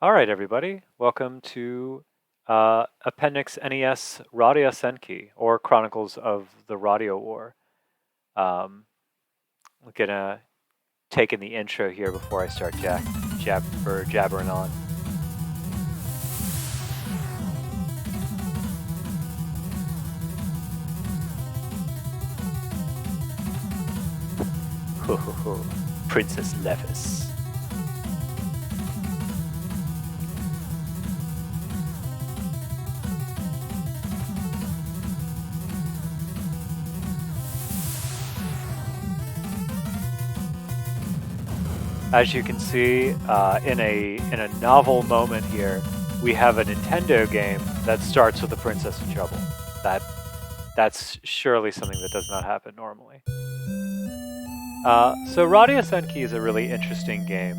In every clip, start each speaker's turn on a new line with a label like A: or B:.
A: All right, everybody. Welcome to Appendix NES Radia Senki, or Chronicles of the Radio War. I'm gonna take in the intro here before I start jabbering on. Ho ho ho, Princess Levis. As you can see, in a novel moment here, we have a Nintendo game that starts with the Princess in trouble. That's surely something that does not happen normally. So Radia Senki is a really interesting game.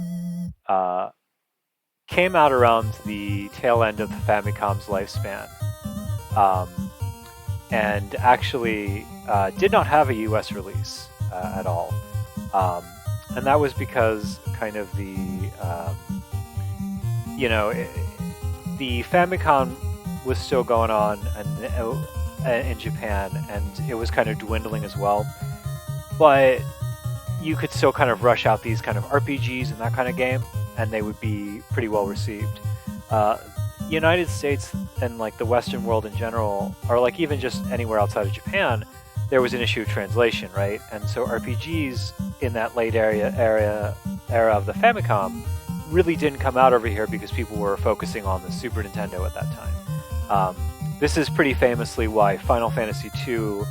A: Came out around the tail end of the Famicom's lifespan, and actually did not have a US release at all. And that was because kind of the Famicom was still going on in Japan, and it was kind of dwindling as well. But you could still kind of rush out these kind of RPGs and that kind of game, and they would be pretty well received. United States and like the Western world in general, or like even just anywhere outside of Japan, there was an issue of translation, right? And so RPGs in that late era of the Famicom really didn't come out over here because people were focusing on the Super Nintendo at that time. This is pretty famously why Final Fantasy II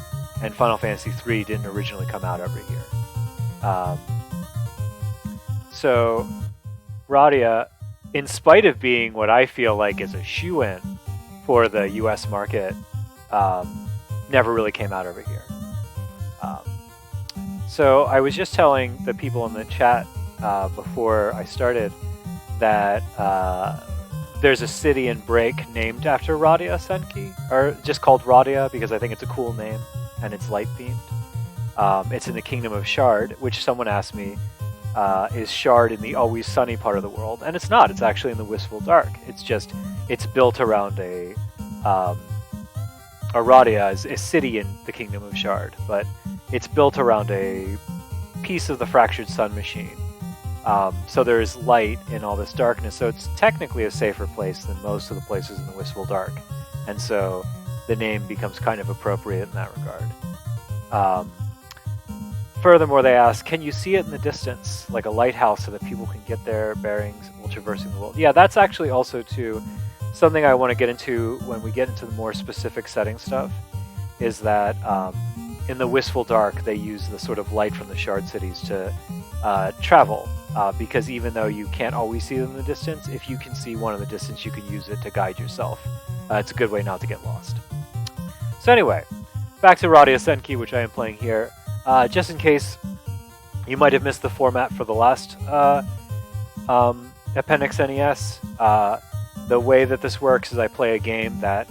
A: and Final Fantasy III didn't originally come out over here. So Radia, in spite of being what I feel like is a shoo-in for the US market, never really came out over here. So I was just telling the people in the chat before I started that there's a city in Break named after Radia Senki, or just called Radia because I think it's a cool name and it's light themed. It's in the Kingdom of Shard, which someone asked me, is Shard in the always sunny part of the world? And it's not. It's actually in the wistful dark. It's built around a Radia is a city in the Kingdom of Shard, but it's built around a piece of the fractured sun machine. So there's light in all this darkness, so it's technically a safer place than most of the places in the wistful dark. And so the name becomes kind of appropriate in that regard. Furthermore, they ask, can you see it in the distance, like a lighthouse, so that people can get their bearings while traversing the world? Yeah, that's actually also, too, something I want to get into when we get into the more specific setting stuff, is that in the wistful dark, they use the sort of light from the Shard cities to travel, because even though you can't always see them in the distance, if you can see one in the distance, you can use it to guide yourself. It's a good way not to get lost. So anyway, back to Radia Senki, which I am playing here. Just in case you might have missed the format for the last Appendix NES, the way that this works is I play a game that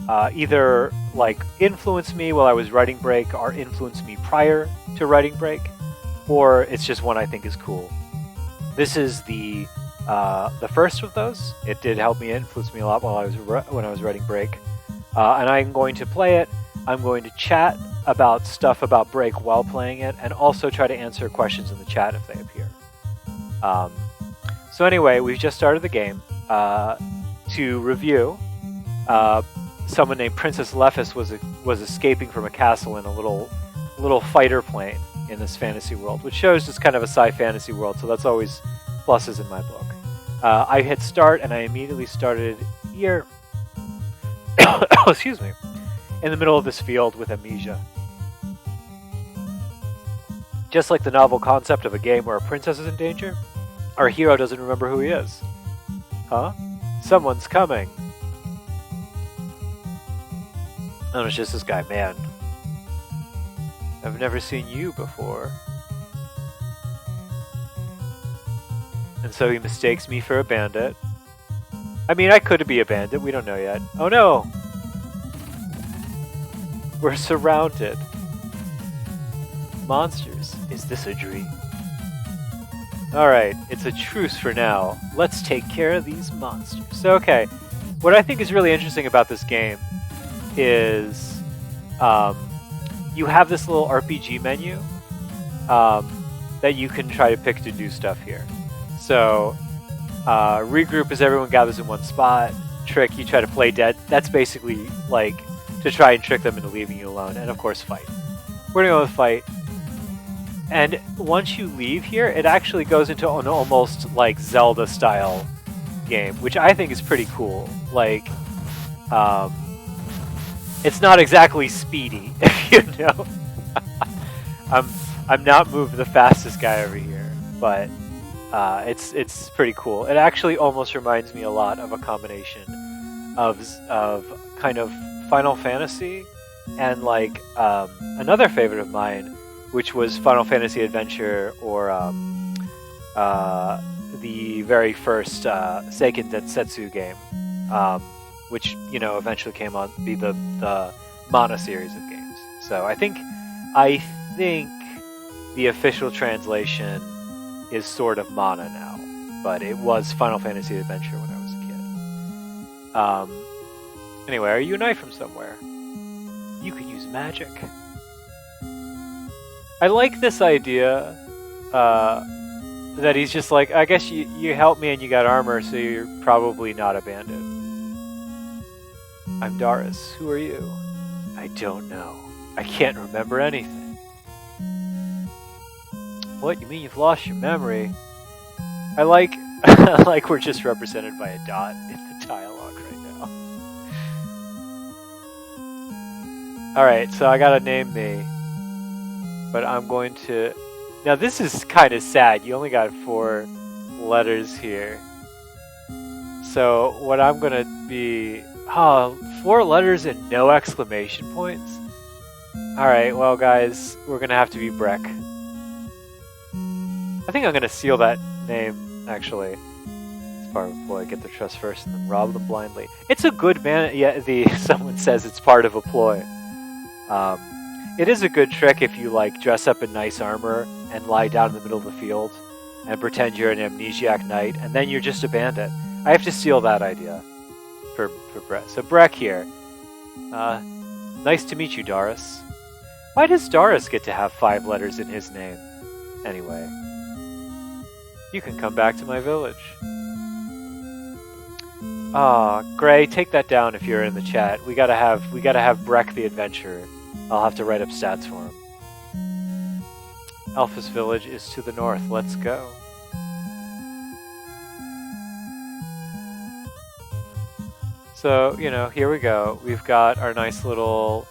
A: either like influenced me while I was writing Break, or influenced me prior to writing Break, or it's just one I think is cool. This is the first of those. It did help me, influence me a lot when I was writing Break, and I'm going to play it. I'm going to chat about stuff about Break while playing it, and also try to answer questions in the chat if they appear. So anyway, we've just started the game. To review, someone named Princess Levis was escaping from a castle in a little fighter plane in this fantasy world, which shows it's kind of a sci-fantasy world, so that's always pluses in my book. I hit start, and I immediately started here. Excuse me. In the middle of this field with amnesia. Just like the novel concept of a game where a princess is in danger, our hero doesn't remember who he is. Huh? Someone's coming. And it's just this guy, man. I've never seen you before. And so he mistakes me for a bandit. I mean, I could be a bandit, we don't know yet. Oh no! We're surrounded. Monsters, is this a dream? Alright, it's a truce for now. Let's take care of these monsters. So, okay, what I think is really interesting about this game is you have this little RPG menu that you can try to pick to do stuff here. So, regroup as everyone gathers in one spot. Trick, you try to play dead. That's basically like to try and trick them into leaving you alone. And of course, fight. We're gonna go with fight. And once you leave here, it actually goes into an almost like Zelda-style game, which I think is pretty cool. Like, it's not exactly speedy, if you know. I'm not moving the fastest guy over here, but it's pretty cool. It actually almost reminds me a lot of a combination of kind of Final Fantasy and like another favorite of mine, which was Final Fantasy Adventure, or the very first Seiken Densetsu game, which eventually came on to be the Mana series of games. So I think the official translation is sort of Mana now, but it was Final Fantasy Adventure when I was a kid. Anyway, are you a knight from somewhere? You could use magic. I like this idea that he's just like, I guess you helped me and you got armor, so you're probably not a bandit. I'm Doris. Who are you? I don't know. I can't remember anything. What? You mean you've lost your memory? I like we're just represented by a dot in the dialogue right now. Alright, so I gotta name me. But I'm going to... Now this is kind of sad. You only got 4 letters here. So what I'm going to be... 4 letters and no exclamation points? Alright, well guys, we're going to have to be Breck. I think I'm going to seal that name, actually. It's part of a ploy. Get their trust first and then rob them blindly. It's a good man... Yeah, someone says it's part of a ploy. It is a good trick if you like dress up in nice armor and lie down in the middle of the field and pretend you're an amnesiac knight, and then you're just a bandit. I have to steal that idea for Brett. So Breck here. Nice to meet you, Doris. Why does Doris get to have 5 letters in his name? Anyway, you can come back to my village. Gray, take that down if you're in the chat. We gotta have Breck the adventurer. I'll have to write up stats for him. Elphus village is to the north. Let's go. So, here we go. We've got our nice little,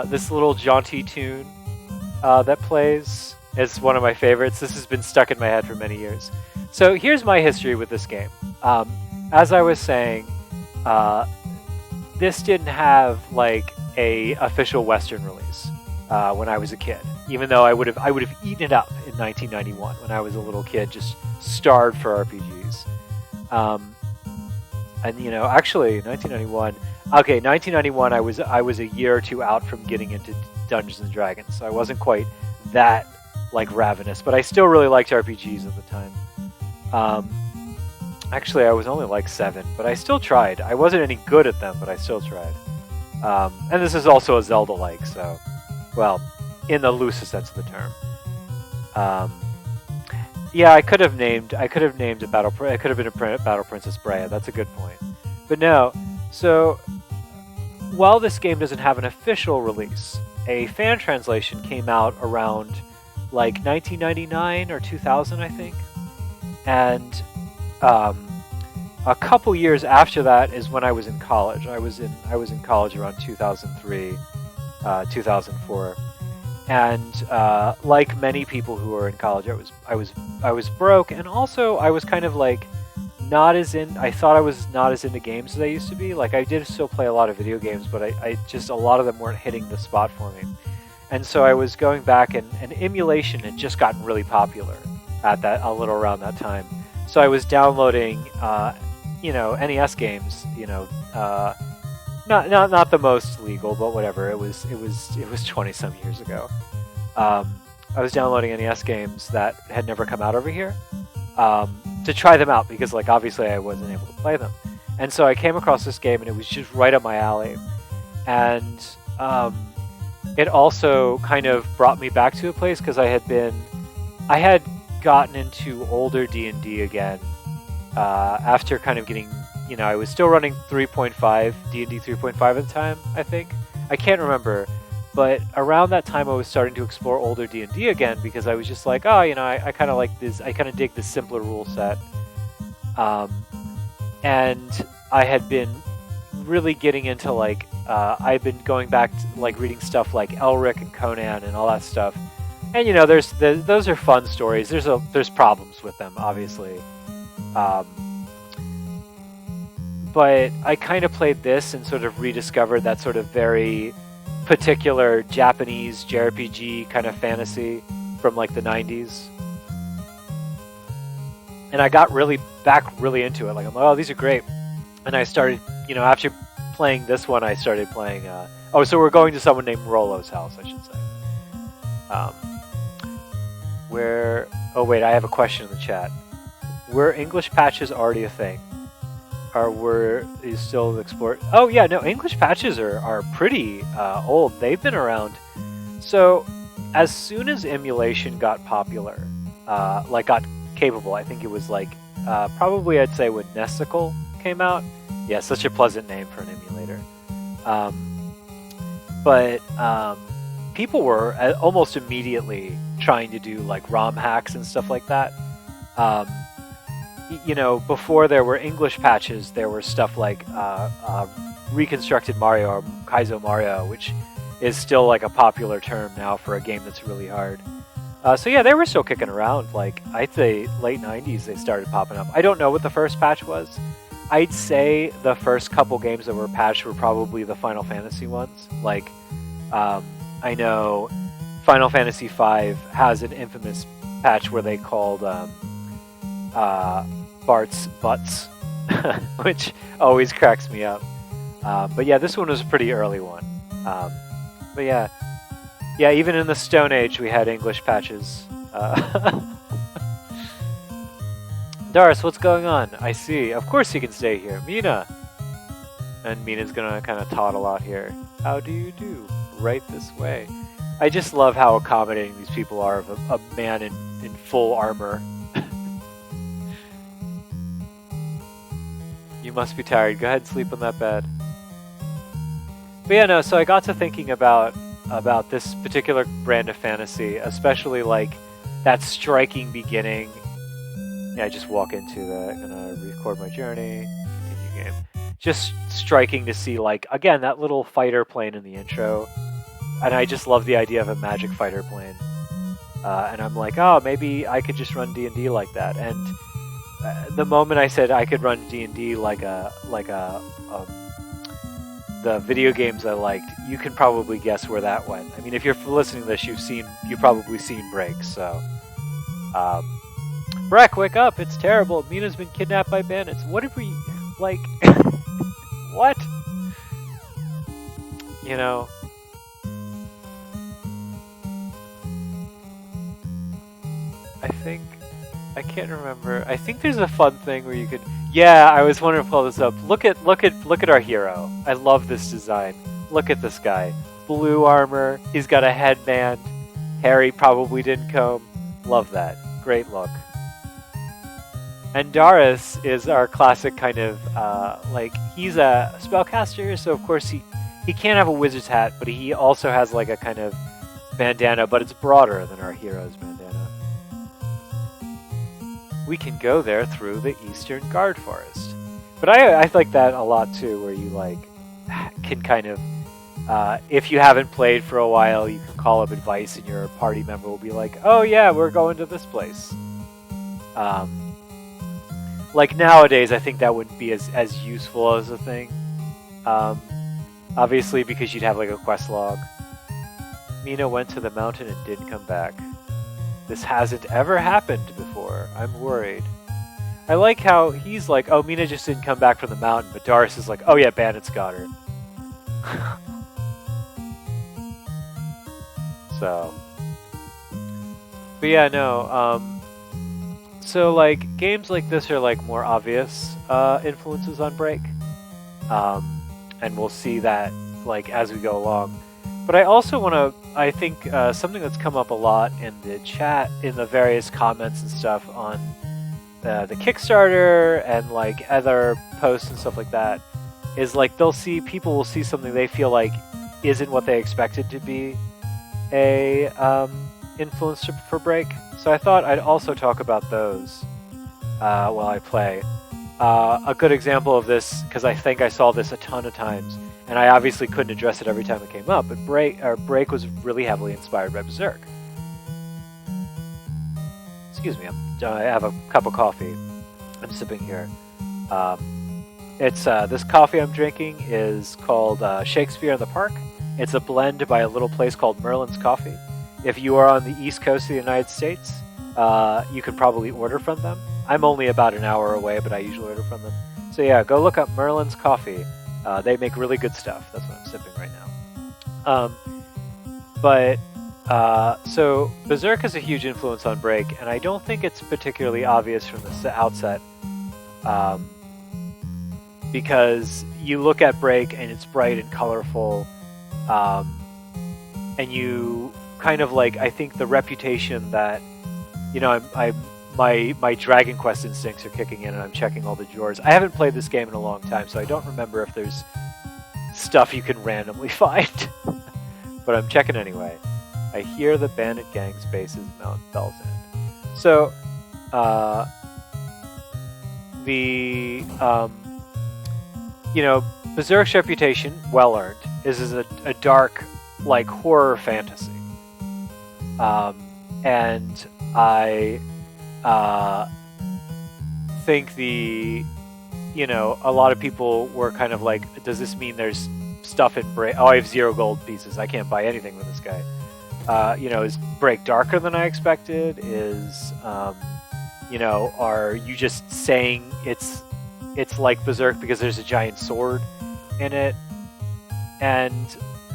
A: this little jaunty tune that plays. It's one of my favorites. This has been stuck in my head for many years. So here's my history with this game. As I was saying, this didn't have like a official Western release when I was a kid, even though I would have eaten it up in 1991 when I was a little kid, just starved for RPGs. And actually 1991. Okay, 1991. I was a year or 2 out from getting into Dungeons and Dragons, so I wasn't quite that like ravenous, but I still really liked RPGs at the time. Actually, I was only like 7, but I still tried. I wasn't any good at them, but I still tried. And this is also a Zelda-like, so, well, in the loosest sense of the term. Yeah, I could have named a battle. It could have been a Battle Princess Brea. That's a good point. But no. So, while this game doesn't have an official release, a fan translation came out around like 1999 or 2000, I think, and a couple years after that is when I was in college. I was in college around 2003, 2004, and like many people who were in college, I was broke, and also I was kind of like I thought I was not as into games as I used to be. Like, I did still play a lot of video games, but I just, a lot of them weren't hitting the spot for me. And so I was going back, and Emulation had just gotten really popular a little around that time. So I was downloading, NES games, not the most legal, but whatever. It was 20 some years ago. I was downloading NES games that had never come out over here to try them out because, like, obviously I wasn't able to play them. And so I came across this game, and it was just right up my alley. And it also kind of brought me back to a place because I had gotten into older D&D again after kind of getting, I was still running 3.5, D&D 3.5 at the time, I think. I can't remember. But around that time, I was starting to explore older D&D again because I was just like, oh, I kind of like this. I kind of dig this simpler rule set. And I had been really getting into, like, I've been going back to, like, reading stuff like Elric and Conan and all that stuff. And, those are fun stories. There's problems with them, obviously. But I kind of played this and sort of rediscovered that sort of very particular Japanese JRPG kind of fantasy from, like, the 90s. And I got really into it. Like, I'm like, oh, these are great. And I started, after playing this one, I started playing... so we're going to someone named Rollo's house, I should say. Oh, wait, I have a question in the chat. Were English patches already a thing? Or were you still explored? Oh, yeah, no, English patches are pretty old. They've been around. So, as soon as emulation got popular, got capable, I think it was probably I'd say when Nesticle came out. Yeah, such a pleasant name for an emulator. But people were almost immediately trying to do like ROM hacks and stuff like that. Before there were English patches, there were stuff like Reconstructed Mario or Kaizo Mario, which is still like a popular term now for a game that's really hard. So yeah, they were still kicking around. Like, I'd say late 90s they started popping up. I don't know what the first patch was. I'd say the first couple games that were patched were probably the Final Fantasy ones. Like, I know Final Fantasy V has an infamous patch where they called Bart's Butts, which always cracks me up. But yeah, this one was a pretty early one. But yeah, even in the Stone Age we had English patches. Doris, what's going on? I see. Of course you can stay here. Mina! And Mina's gonna kind of toddle out here. How do you do? Right this way. I just love how accommodating these people are of a man in full armor. You must be tired. Go ahead and sleep on that bed. But yeah, no, so I got to thinking about this particular brand of fantasy, especially like that striking beginning. Yeah, I just walk into gonna record my journey, continue game. Just striking to see, like, again, that little fighter plane in the intro. And I just love the idea of a magic fighter plane. And I'm like, oh, maybe I could just run D&D like that. And the moment I said I could run D&D like the video games I liked, you can probably guess where that went. I mean, if you're listening to this, you've probably seen breaks. So, Breck, wake up! It's terrible. Mina's been kidnapped by bandits. What did we like? What? I can't remember. I think there's a fun thing where you could. Yeah, I was wondering to pull this up. Look at our hero. I love this design. Look at this guy. Blue armor. He's got a headband. Hair he probably didn't comb. Love that. Great look. And Darius is our classic kind of he's a spellcaster, so of course he can't have a wizard's hat, but he also has like a kind of bandana, but it's broader than our hero's bandana. We can go there through the Eastern Guard Forest. But I like that a lot too, where you like can kind of, if you haven't played for a while, you can call up advice and your party member will be like, oh yeah, we're going to this place. Like nowadays, I think that wouldn't be as useful as a thing. Obviously, because you'd have like a quest log. Mina went to the mountain and didn't come back. This hasn't ever happened before. I'm worried. I like how he's like, oh, Mina just didn't come back from the mountain, but Darius is like, oh yeah, bandits got her. So, But yeah, no. So like games like this are like more obvious influences on Break, and we'll see that like as we go along. But I also want to. I think something that's come up a lot in the chat, in the various comments and stuff on the Kickstarter and like other posts and stuff like that, is like people will see something they feel like isn't what they expected to be a influence for Break. So I thought I'd also talk about those while I play. A good example of this, because I think I saw this a ton of times, and I obviously couldn't address it every time it came up, but Break was really heavily inspired by Berserk. Excuse me, I have a cup of coffee. I'm sipping here. It's this coffee I'm drinking is called Shakespeare in the Park. It's a blend by a little place called Merlin's Coffee. If you are on the East Coast of the United States, you can probably order from them. I'm only about an hour away, but I usually order from them. So yeah, go look up Merlin's Coffee. They make really good stuff. That's what I'm sipping right now. So Berserk is a huge influence on Break, and I don't think it's particularly obvious from the outset. Because you look at Break and it's bright and colorful, and you kind of like, I think the reputation that, you know, my Dragon Quest instincts are kicking in and I'm checking all the drawers. I haven't played this game in a long time, so I don't remember if there's stuff you can randomly find. But I'm checking anyway. I hear the bandit gang's bases Mount Bell's End. So, you know, Berserk's reputation, well earned, is a dark, like, horror fantasy. And I think you know, a lot of people were kind of like, does this mean there's stuff in Break? Oh, I have 0 gold pieces. I can't buy anything with this guy. You know, is Break darker than I expected? Is, you know, are you just saying it's like Berserk because there's a giant sword in it? And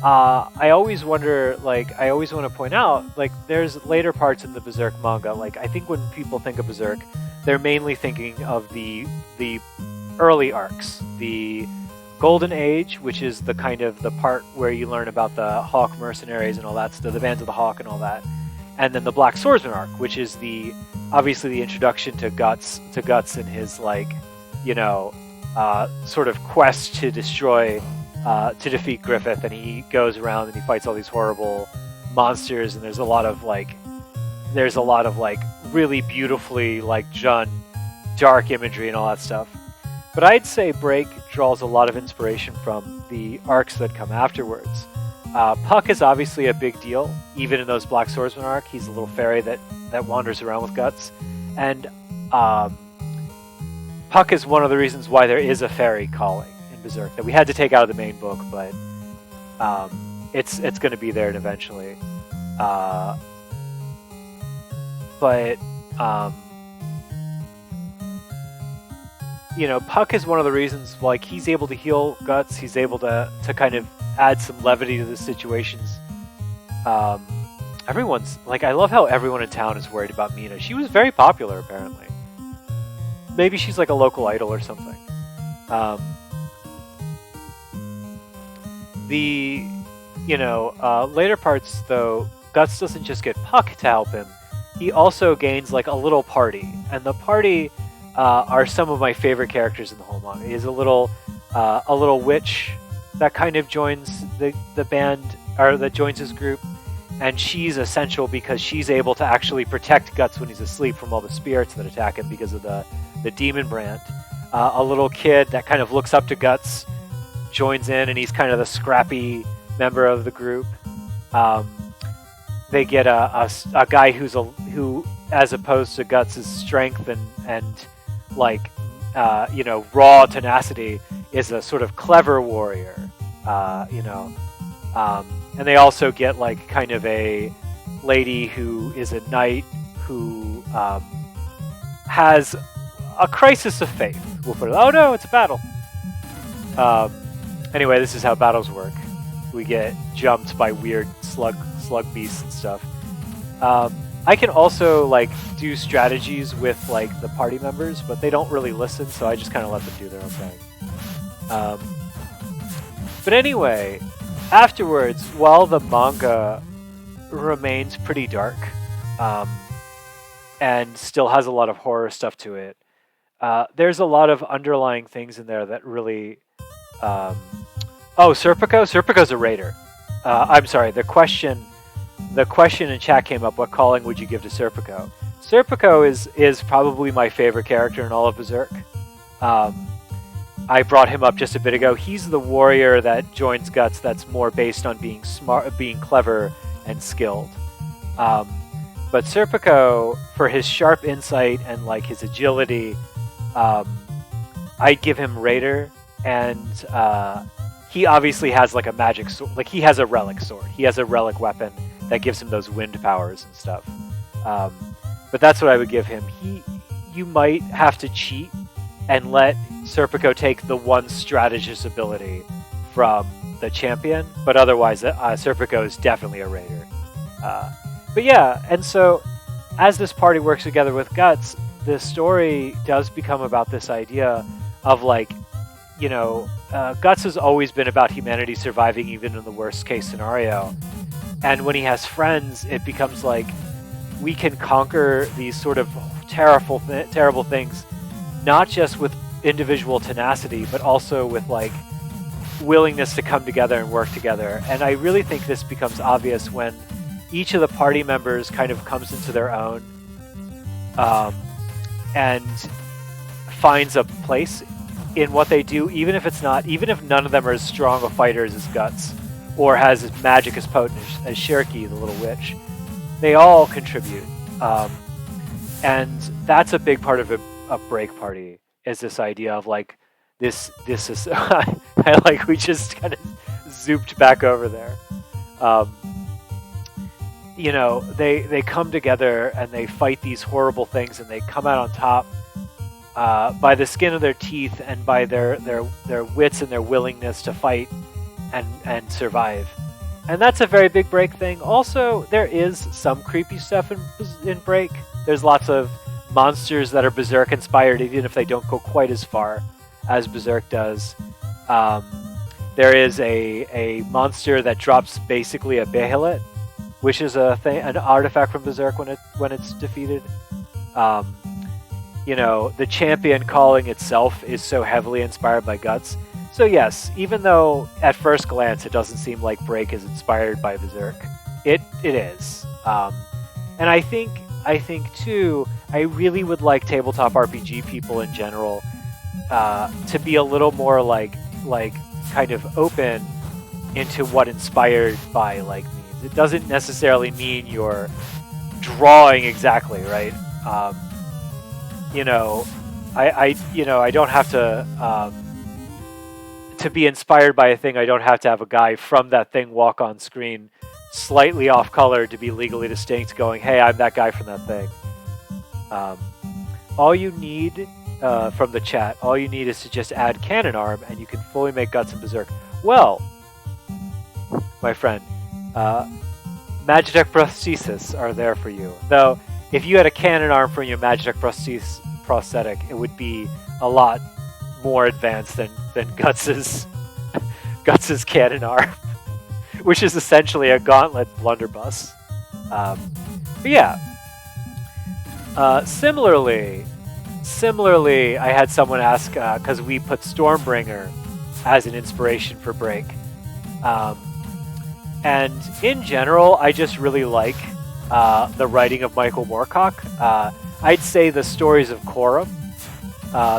A: I always wonder, like, I always want to point out, like, there's later parts in the Berserk manga. Like, I think when people think of Berserk, they're mainly thinking of the early arcs, the Golden Age, which is the kind of the part where you learn about the Hawk mercenaries and all that stuff, the Bands of the Hawk and all that, and then the Black Swordsman arc, which is obviously the introduction to Guts and his, like, you know, sort of quest to defeat Griffith, and he goes around and he fights all these horrible monsters, and there's a lot of like really beautifully like done dark imagery and all that stuff. But I'd say Break draws a lot of inspiration from the arcs that come afterwards. Puck is obviously a big deal, even in those Black Swordsman arc. He's a little fairy that wanders around with Guts, and Puck is one of the reasons why there is a fairy calling in Berserk that we had to take out of the main book, but it's going to be there eventually. You know, Puck is one of the reasons, like, he's able to heal Guts. He's able to kind of add some levity to the situations. Everyone's like, I love how everyone in town is worried about Mina. She was very popular, apparently. Maybe she's like a local idol or something. Later parts, though, Guts doesn't just get Puck to help him. He also gains like a little party, and the party are some of my favorite characters in the whole manga. He's a little witch that kind of joins the band, or that joins his group, and she's essential because she's able to actually protect Guts when he's asleep from all the spirits that attack him because of the demon brand. A little kid that kind of looks up to Guts joins in, and he's kind of the scrappy member of the group. They get a guy who, as opposed to Guts' strength and like raw tenacity, is a sort of clever warrior. And they also get like kind of a lady who is a knight who has a crisis of faith. We'll put it. Oh no, it's a battle. Anyway, this is how battles work. We get jumped by weird slug beasts and stuff. I can also like do strategies with like the party members, but they don't really listen, so I just kind of let them do their own thing. But anyway, afterwards, while the manga remains pretty dark and still has a lot of horror stuff to it, there's a lot of underlying things in there that really... oh, Serpico? Serpico's a raider. I'm sorry, the question in chat came up, what calling would you give to Serpico? Serpico is probably my favorite character in all of Berserk. I brought him up just a bit ago. He's the warrior that joins Guts that's more based on being smart, being clever and skilled. But Serpico, for his sharp insight and like his agility, I'd give him Raider, and he obviously has like a magic sword. Like he has a relic sword. He has a relic weapon that gives him those wind powers and stuff. But that's what I would give him. You might have to cheat and let Serpico take the one strategist ability from the champion, but otherwise Serpico is definitely a raider. But yeah, and so as this party works together with Guts, the story does become about this idea of like, you know, Guts has always been about humanity surviving even in the worst case scenario. And when he has friends, it becomes like we can conquer these sort of terrible things, not just with individual tenacity, but also with like willingness to come together and work together. And I really think this becomes obvious when each of the party members kind of comes into their own and finds a place in what they do, even if none of them are as strong of fighters as Guts or has as magic as potent as Shirky, the little witch. They all contribute. And that's a big part of a break party, is this idea of like, this is, I like, we just kind of zooped back over there. You know, they come together and they fight these horrible things and they come out on top by the skin of their teeth and by their wits and their willingness to fight and survive. And that's a very big Break thing. Also, there is some creepy stuff in Break. There's lots of monsters that are Berserk inspired, even if they don't go quite as far as Berserk does. There is a monster that drops basically a Behelit, which is an artifact from Berserk when it's defeated. You know, the champion calling itself is so heavily inspired by Guts. So yes, even though at first glance it doesn't seem like Break is inspired by Berserk, it is. And I think too, I really would like tabletop RPG people in general to be a little more like kind of open into what inspired by like means. It doesn't necessarily mean you're drawing exactly, right? You know, I don't have to be inspired by a thing. I don't have to have a guy from that thing walk on screen slightly off color to be legally distinct going, hey, I'm that guy from that thing. All you need from the chat, all you need is to just add Cannon Arm and you can fully make Guts and Berserk. Well, my friend, Magitech prosthesis are there for you. Though, if you had a Cannon Arm from your Magitech prosthetic, it would be a lot more advanced than Guts's Cannon Arm, which is essentially a gauntlet blunderbuss. But yeah. Similarly, I had someone ask, because we put Stormbringer as an inspiration for Break. And in general, I just really like the writing of Michael Moorcock. I'd say the stories of Corum,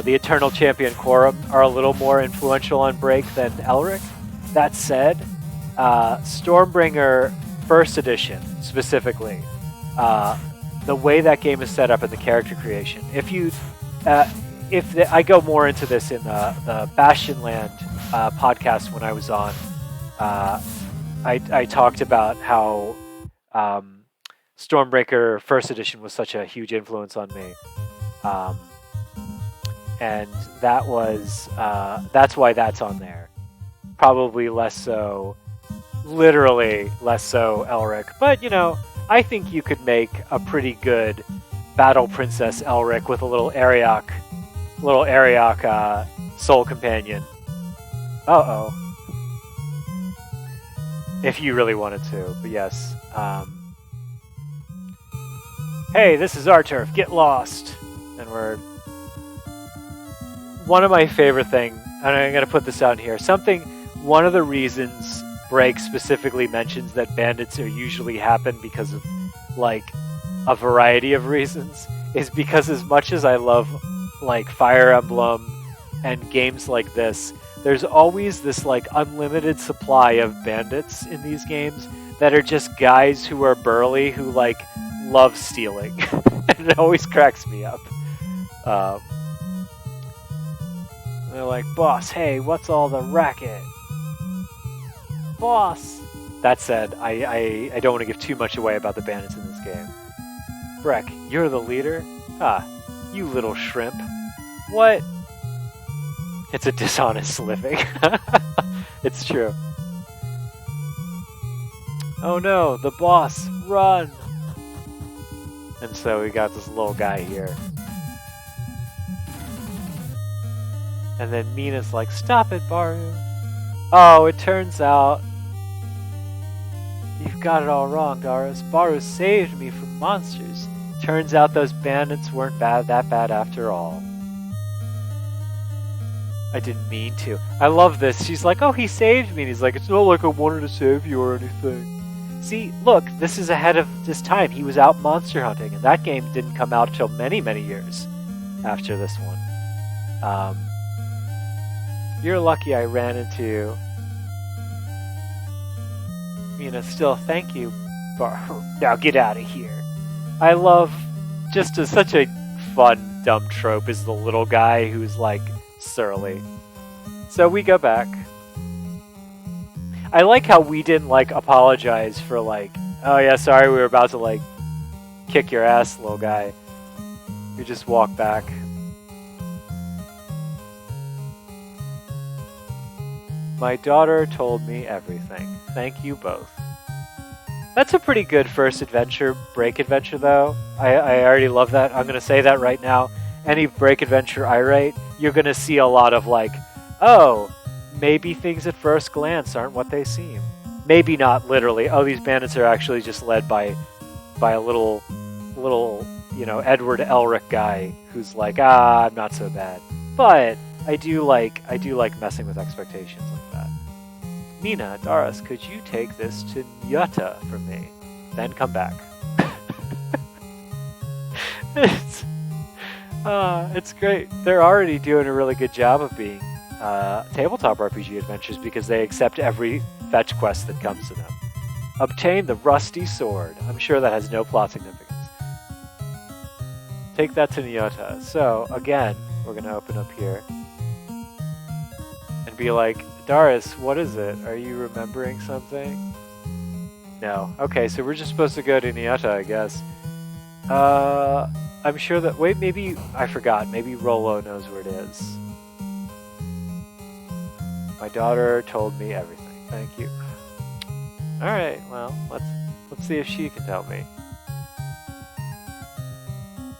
A: the Eternal Champion Corum, are a little more influential on Break than Elric. That said, Stormbringer First Edition specifically, the way that game is set up and the character creation. I go more into this in the Bastionland podcast when I was on. I talked about how Stormbreaker First Edition was such a huge influence on me, and that was that's why that's on there. Probably less so, literally less so Elric, but you know, I think you could make a pretty good Battle Princess Elric with a little Ariok soul companion. Uh-oh. If you really wanted to, but yes. Hey, this is our turf, get lost! And we're... One of my favorite things, and I'm going to put this out here, one of the reasons Break specifically mentions that bandits are usually happen because of, like, a variety of reasons, is because as much as I love, like, Fire Emblem and games like this, there's always this, like, unlimited supply of bandits in these games that are just guys who are burly who, like, love stealing. And it always cracks me up. They're like, boss, hey, what's all the racket? Boss! That said, I don't want to give too much away about the bandits in this game. Breck, you're the leader? Ah, you little shrimp. What? It's a dishonest living. It's true. Oh no, the boss, run! And so we got this little guy here. And then Mina's like, stop it, Baru. Oh, it turns out you've got it all wrong, Darius. Baru saved me from monsters. Turns out those bandits weren't that bad after all. I didn't mean to. I love this. She's like, oh, he saved me. And he's like, it's not like I wanted to save you or anything. See, look, this is ahead of his time. He was out monster hunting, and that game didn't come out until many, many years after this one. You're lucky I ran into... still, thank you, now get out of here. I love, such a fun, dumb trope is the little guy who's, like, surly. So we go back. I like how we didn't, like, apologize for, like, oh yeah, sorry, we were about to, like, kick your ass, little guy. We just walk back. My daughter told me everything. Thank you both. That's a pretty good first break adventure, though. I already love that. I'm going to say that right now. Any break adventure I write, you're going to see a lot of, like, oh, maybe things at first glance aren't what they seem. Maybe not literally. Oh, these bandits are actually just led by a little, Edward Elric guy who's like, I'm not so bad. But I do like messing with expectations like that. Mina, Darius, could you take this to Nyata for me? Then come back. It's great. They're already doing a really good job of being tabletop RPG adventures because they accept every fetch quest that comes to them. Obtain the rusty sword. I'm sure that has no plot significance. Take that to Nyata. So, again, we're going to open up here. And be like, Darius, what is it? Are you remembering something? No. Okay, so we're just supposed to go to Nyata, I guess. I'm sure that... Wait, maybe... I forgot. Maybe Rollo knows where it is. My daughter told me everything. Thank you. Alright, well, let's see if she can tell me.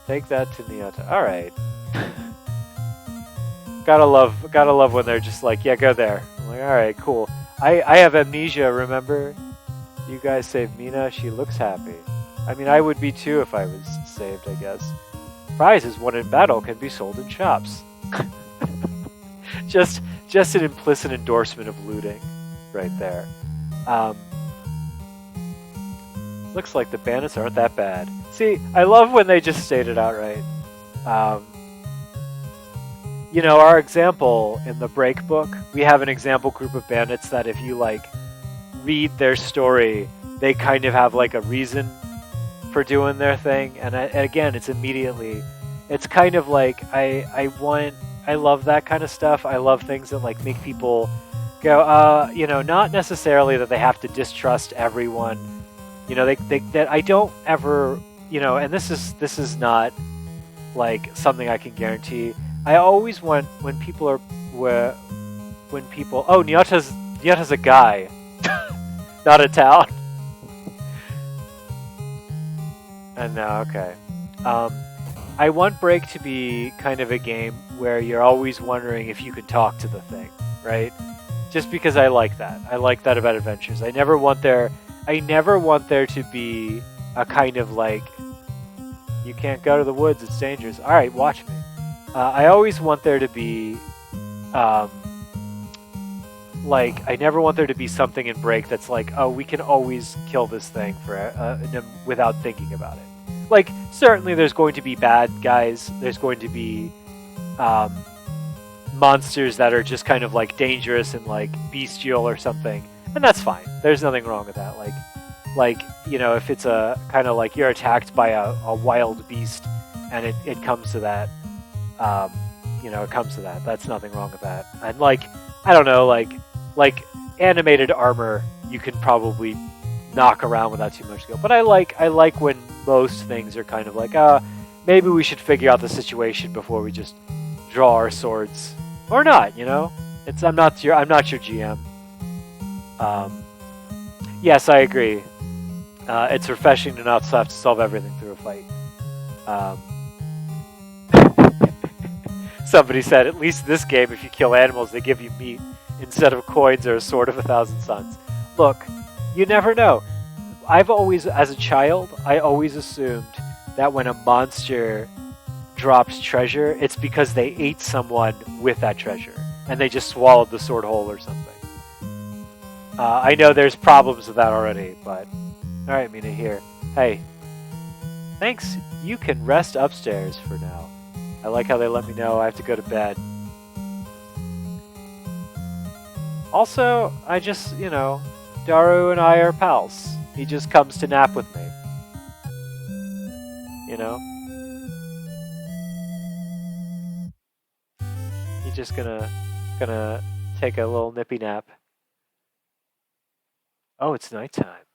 A: Take that to Nyata. Alright. Gotta love when they're just like, yeah, go there. I'm like, alright, cool. I have amnesia, remember? You guys saved Mina, she looks happy. I mean, I would be too if I was saved, I guess. Prizes won in battle can be sold in shops. just an implicit endorsement of looting right there. Looks like the bandits aren't that bad. See, I love when they just state it outright. Our example in the Break book, we have an example group of bandits that if you, like, read their story, they kind of have, like, a reason for doing their thing. And again, it's kind of like, I love that kind of stuff. I love things that, like, make people go, not necessarily that they have to distrust everyone. That I don't ever, and this is not, like, something I can guarantee. I always want when people, oh, Nyata's a guy, not a town. And now, okay. I want Break to be kind of a game where you're always wondering if you can talk to the thing, right? Just because I like that. I like that about adventures. I never want there to be a kind of like, you can't go to the woods, it's dangerous. All right, watch me. I always want there to be, like, I never want there to be something in Break that's like, oh, we can always kill this thing without thinking about it. Like, certainly there's going to be bad guys. There's going to be monsters that are just kind of like dangerous and like bestial or something, and that's fine. There's nothing wrong with that. Like you know, if it's a kind of like you're attacked by a wild beast and it comes to that, you know, it comes to that. That's nothing wrong with that. And like, I don't know, like animated armor, you can probably knock around without too much skill. But I like when most things are kind of like, maybe we should figure out the situation before we just draw our swords, or not. You know, I'm not your GM. Yes, I agree. It's refreshing to not have to solve everything through a fight. Somebody said, at least in this game, if you kill animals, they give you meat instead of coins or a sword of 1,000 suns. Look, you never know. I've always, as a child, I always assumed that when a monster drops treasure, it's because they ate someone with that treasure, and they just swallowed the sword whole or something. I know there's problems with that already, but... Alright, Mina, here. Hey. Thanks. You can rest upstairs for now. I like how they let me know I have to go to bed. Also, I just, you know, Daru and I are pals. He just comes to nap with me. You know? He's just gonna take a little nippy nap. Oh, it's nighttime.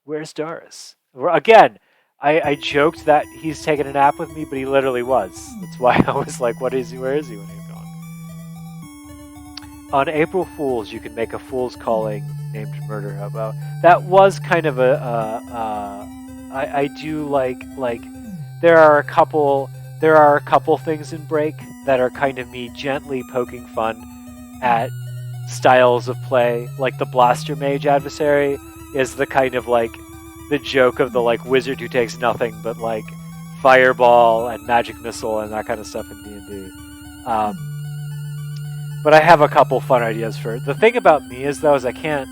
A: Where's Doris? Again, I joked that he's taking a nap with me, but he literally was. That's why I was like, what is he? Where is he when he's gone? On April Fools, you can make a fool's calling named Murder Hobo. That was kind of I do like there are a couple things in Break that are kind of me gently poking fun at styles of play. Like the Blaster Mage adversary is the kind of like the joke of the like wizard who takes nothing but like fireball and magic missile and that kind of stuff in D&D. But I have a couple fun ideas for it. The thing about me is though is I can't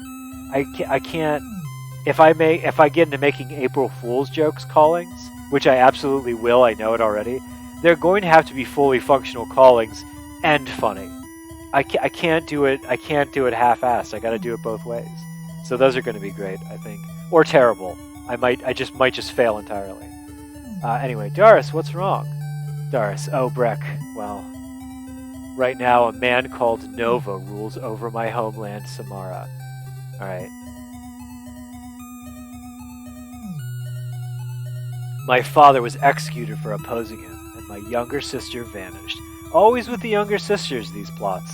A: if I get into making April Fool's jokes callings, which I absolutely will, I know it already. They're going to have to be fully functional callings and funny. I can't do it half-assed. I got to do it both ways. So those are going to be great, I think, or terrible. I might just fail entirely. Anyway, Doris, what's wrong? Doris, oh Breck, well, right now a man called Nova rules over my homeland, Samara. All right. My father was executed for opposing him, and my younger sister vanished. Always with the younger sisters, these plots.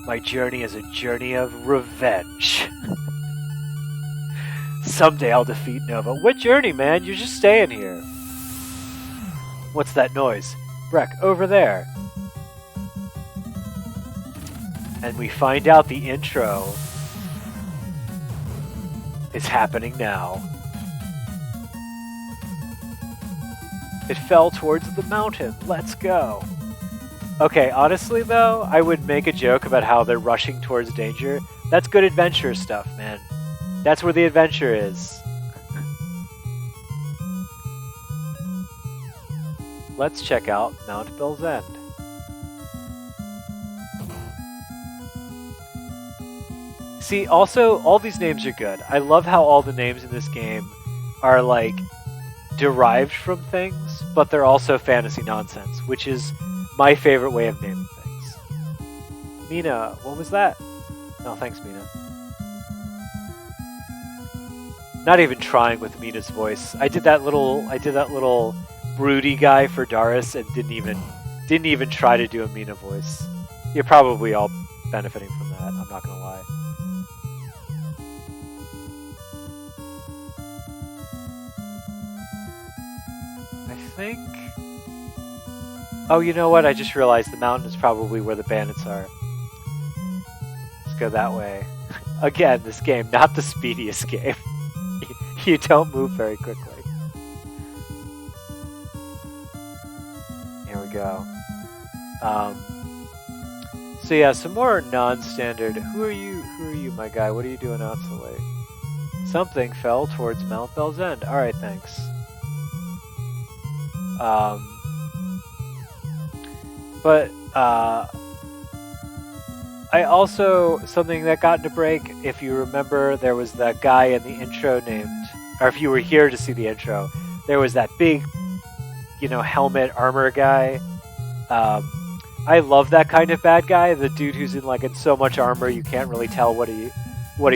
A: My journey is a journey of revenge. Someday I'll defeat Nova. What journey, man? You're just staying here. What's that noise? Breck, over there. And we find out the intro is happening now. It fell towards the mountain. Let's go. Okay, honestly though, I would make a joke about how they're rushing towards danger. That's good adventure stuff, man. That's where the adventure is. Let's check out Mount Bill's End. See, also, all these names are good. I love how all the names in this game are like derived from things, but they're also fantasy nonsense, which is my favorite way of naming things. Mina, what was that? Oh, thanks, Mina. Not even trying with Mina's voice. I did that little broody guy for Doris and didn't even try to do a Mina voice. You're probably all benefiting from that, I'm not gonna lie. think... Oh, you know what? I just realized the mountain is probably where the bandits are. Let's go that way. Again, this game, not the speediest game. You don't move very quickly. Here we go. So yeah, some more non-standard. Who are you, my guy? What are you doing out so late? Something fell towards Mount Bell's End. Alright, thanks. I also, something that got into break, if you remember, there was that guy in the intro named, or if you were here to see the intro, there was that big, helmet armor guy. I love that kind of bad guy, the dude who's in so much armor you can't really tell what he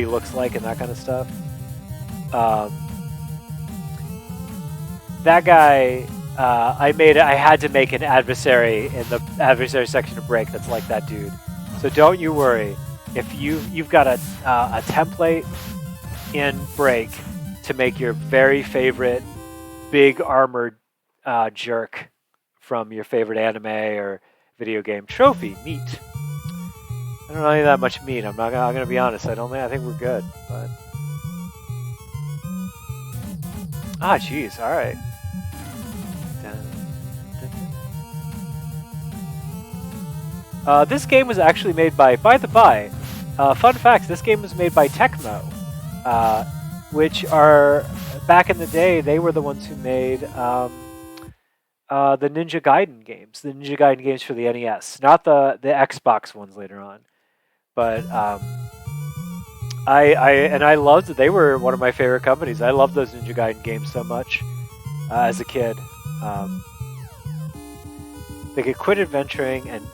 A: looks like and that kind of stuff. That guy, I had to make an adversary in the adversary section of Break that's like that dude. So don't you worry. If you've got a template in Break to make your very favorite big armored jerk from your favorite anime or video game trophy, meat. I don't need that much meat. I'm gonna be honest. I think we're good. But jeez. All right. This game was actually made by the by, fun fact, this game was made by Tecmo, which are, back in the day, they were the ones who made the Ninja Gaiden games. The Ninja Gaiden games for the NES, not the Xbox ones later on. But I loved it. They were one of my favorite companies. I loved those Ninja Gaiden games so much as a kid. They could quit adventuring and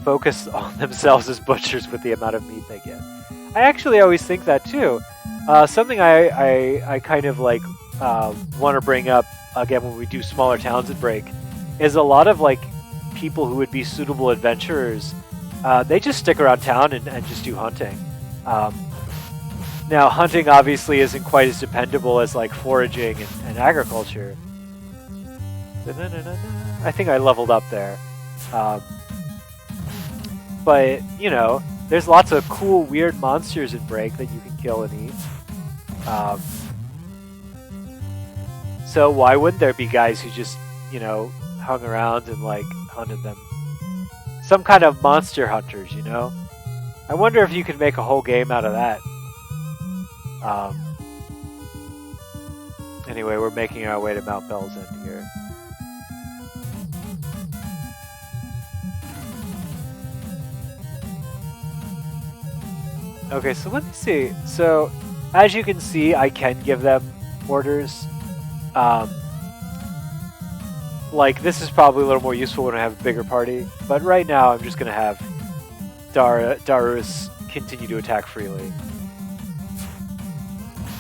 A: focus on themselves as butchers with the amount of meat they get. I actually always think that too. Something I kind of want to bring up again when we do smaller towns at Break is a lot of people who would be suitable adventurers. They just stick around town and just do hunting. Now, hunting obviously isn't quite as dependable as foraging and agriculture. I think I leveled up there. But, there's lots of cool, weird monsters in Break that you can kill and eat. So why wouldn't there be guys who just, hung around and, hunted them? Some kind of monster hunters, I wonder if you could make a whole game out of that. Anyway, we're making our way to Mount Bell's End here. Okay, so let me see. So, as you can see, I can give them orders. This is probably a little more useful when I have a bigger party. But right now, I'm just going to have Darus continue to attack freely.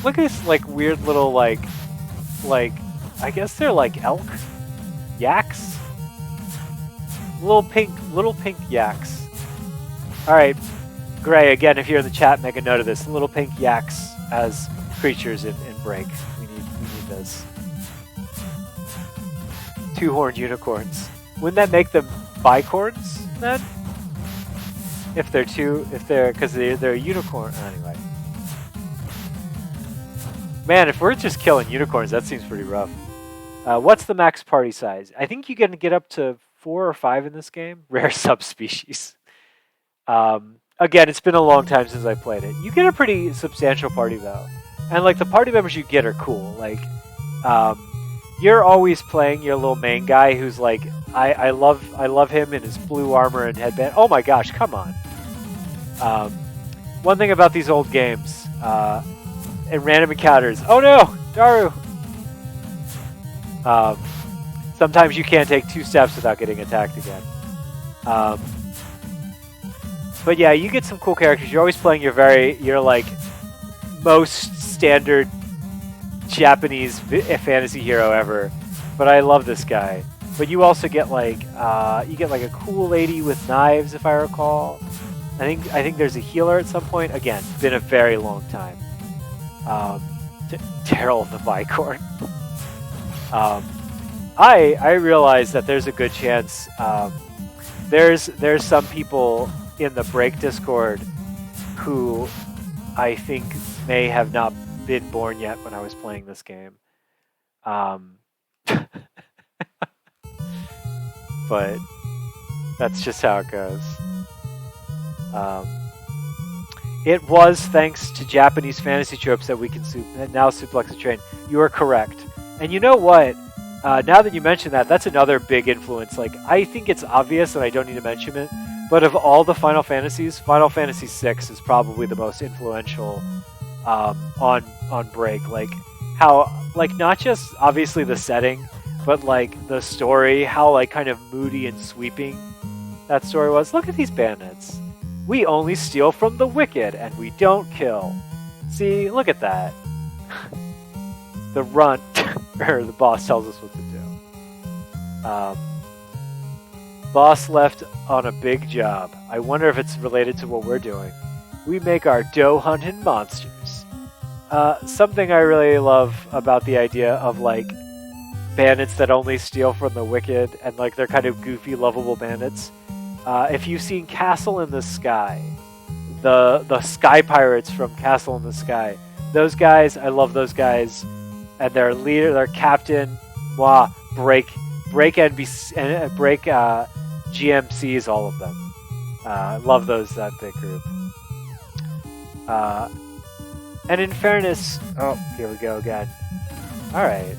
A: Look at this, weird little, I guess they're elk? Yaks? Little pink yaks. Alright. Gray, again, if you're in the chat, make a note of this. Little pink yaks as creatures in Break. We need those. Two-horned unicorns. Wouldn't that make them bicorns then? Because they're a unicorn. Anyway. Man, if we're just killing unicorns, that seems pretty rough. What's the max party size? I think you can get up to 4 or 5 in this game. Rare subspecies. Again, it's been a long time since I played it. You get a pretty substantial party though, and the party members you get are cool. You're always playing your little main guy who's I love him in his blue armor and headband. Oh my gosh, come on! One thing about these old games and random encounters. Oh no, Daru! Sometimes you can't take 2 steps without getting attacked again. But yeah, you get some cool characters. You're always playing your most standard Japanese fantasy hero ever. But I love this guy. But you also get a cool lady with knives, if I recall. I think there's a healer at some point. Again, been a very long time. Daryl the Bicorn. I realize that there's a good chance there's some people in the Break Discord who I think may have not been born yet when I was playing this game. But that's just how it goes. It was thanks to Japanese fantasy tropes that we can now suplex a train. You are correct. And you know what? Now that you mention that, that's another big influence. Like, I think it's obvious and I don't need to mention it, but of all the Final Fantasies, Final Fantasy VI is probably the most influential on Break. Like, how, like, not just obviously the setting, but like the story, how like kind of moody and sweeping that story was. Look at these bandits. We only steal from the wicked and we don't kill. See, look at that. The runt, or the boss tells us what to do. Boss left on a big job. I wonder if it's related to what we're doing. We make our dough hunting monsters. Something I really love about the idea of like bandits that only steal from the wicked and like they're kind of goofy, lovable bandits. If you've seen Castle in the Sky, the Sky Pirates from Castle in the Sky, those guys, I love those guys. And their leader, their captain, break NBC, break GMCs, all of them. Love that big group. And in fairness, oh, here we go again. All right,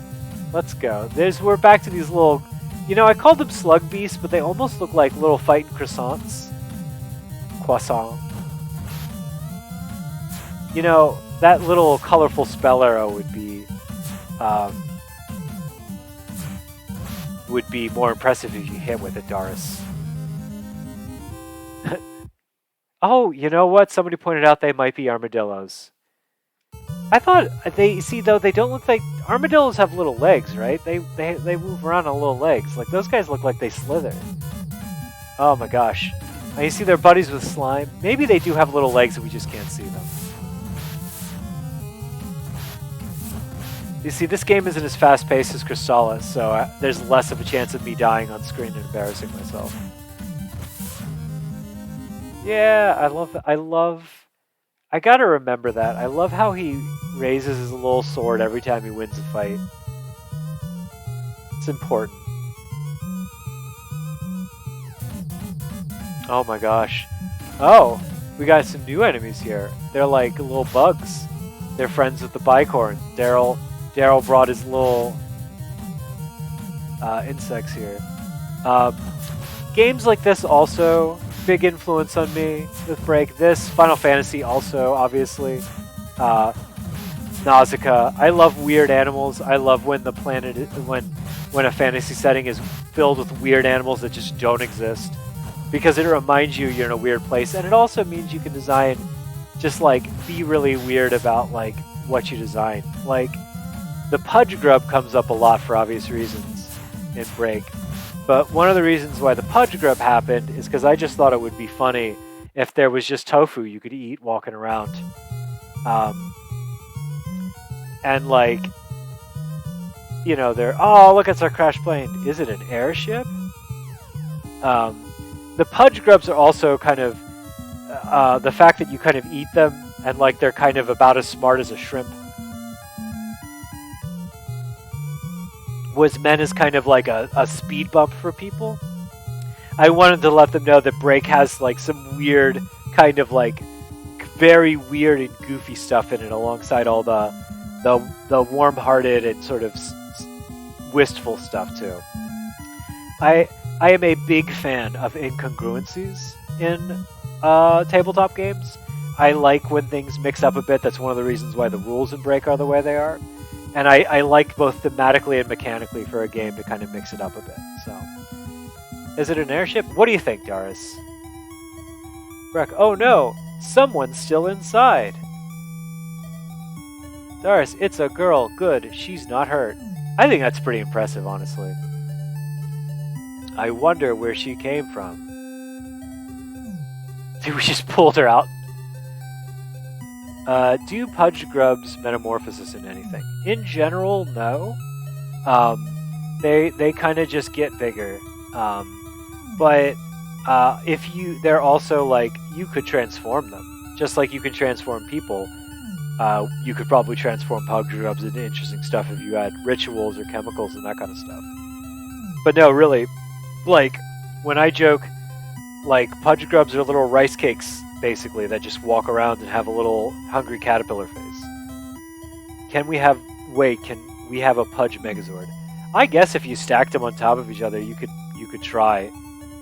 A: let's go. We're back to these little, I called them slug beasts, but they almost look like little fighting croissants. Croissant. That little colorful spell arrow would be more impressive if you hit with it, Doris. Oh, you know what? Somebody pointed out they might be armadillos. I thought they don't look like armadillos have little legs, right? They move around on little legs. Like those guys look like they slither. Oh my gosh. And you see their buddies with slime? Maybe they do have little legs and we just can't see them. You see, this game isn't as fast-paced as Crystallis, so there's less of a chance of me dying on screen and embarrassing myself. Yeah, I gotta remember that. I love how he raises his little sword every time he wins a fight. It's important. Oh my gosh. Oh, we got some new enemies here. They're like little bugs. They're friends with the bicorn. Daryl brought his little insects here. Games like this also, big influence on me with Break. This, Final Fantasy also, obviously. Nausicaa. I love weird animals. I love when the planet, when a fantasy setting is filled with weird animals that just don't exist. Because it reminds you you're in a weird place. And it also means you can design, just like, be really weird about like what you design. Like, the Pudge Grub comes up a lot for obvious reasons in Break. But one of the reasons why the Pudge Grub happened is because I just thought it would be funny if there was just tofu you could eat walking around. And like, oh, look, it's our crashed plane. Is it an airship? The Pudge Grubs are also kind of, the fact that you kind of eat them and like they're kind of about as smart as a shrimp was meant as kind of like a speed bump for people. I wanted to let them know that Break has like some weird kind of like very weird and goofy stuff in it alongside all the warm-hearted and sort of wistful stuff too. I am a big fan of incongruencies in tabletop games. I like when things mix up a bit. That's one of the reasons why the rules in Break are the way they are. And I like both thematically and mechanically for a game to kind of mix it up a bit. So, is it an airship? What do you think, Doris? Breck, oh no, someone's still inside. Doris, it's a girl. Good, she's not hurt. I think that's pretty impressive, honestly. I wonder where she came from. Dude, we just pulled her out. Do Pudge Grubs metamorphosis in anything? In general, no. They kind of just get bigger. But they're also like, you could transform them. Just like you can transform people. You could probably transform pug grubs into interesting stuff if you had rituals or chemicals and that kind of stuff. But no, really, like, when I joke, like, pudge grubs are little rice cakes, basically, that just walk around and have a little hungry caterpillar face. Can we have a pudge megazord? I guess if you stacked them on top of each other, you could try.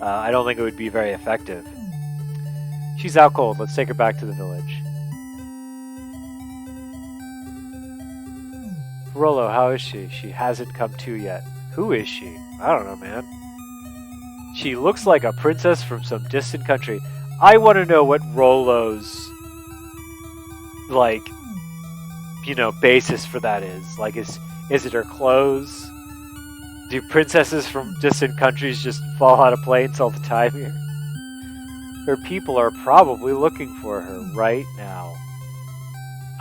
A: I don't think it would be very effective. She's out cold. Let's take her back to the village. Rollo, how is she? She hasn't come to yet. Who is she? I don't know, man. She looks like a princess from some distant country. I want to know what Rollo's, like, you know, basis for that is. Like, is it her clothes? Do princesses from distant countries just fall out of planes all the time here? Her people are probably looking for her right now.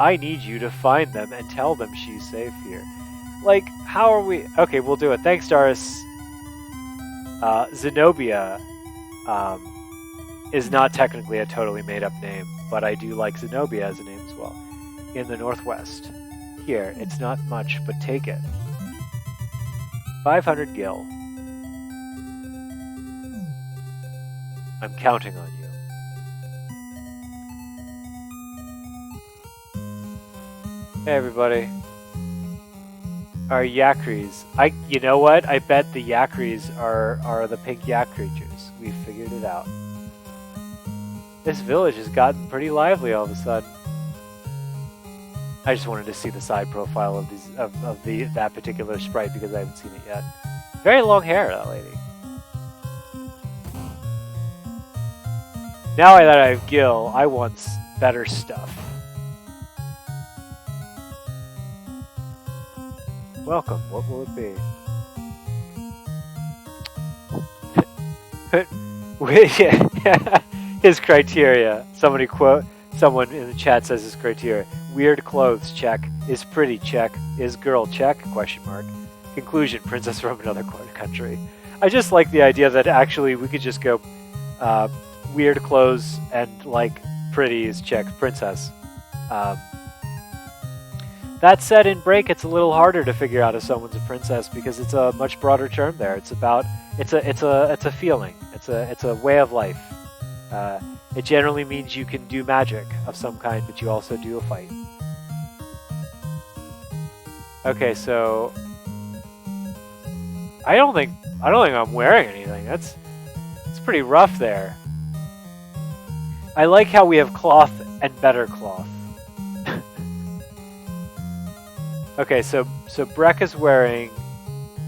A: I need you to find them and tell them she's safe here. Like, how are we... Okay, we'll do it. Thanks, Doris. Zenobia is not technically a totally made-up name, but I do like Zenobia as a name as well. In the Northwest. Here, it's not much, but take it. 500 gil. I'm counting on you. Hey everybody. Our Yakris. You know what? I bet the Yakris are the pink yak creatures. We figured it out. This village has gotten pretty lively all of a sudden. I just wanted to see the side profile of that particular sprite because I haven't seen it yet. Very long hair, that lady. Now that I have Gil, I want better stuff. Welcome. What will it be? His criteria. Someone in the chat says his criteria. Weird clothes, check. Is pretty, check. Is girl, check? Question mark. Conclusion, princess from another country. I just like the idea that actually we could just go weird clothes and like pretty is check, princess. That said, in Break, it's a little harder to figure out if someone's a princess because it's a much broader term there. It's about it's a feeling. It's a way of life. It generally means you can do magic of some kind, but you also do a fight. Okay, so I don't think I'm wearing anything. It's pretty rough there. I like how we have cloth and better cloth. Okay, so Breck is wearing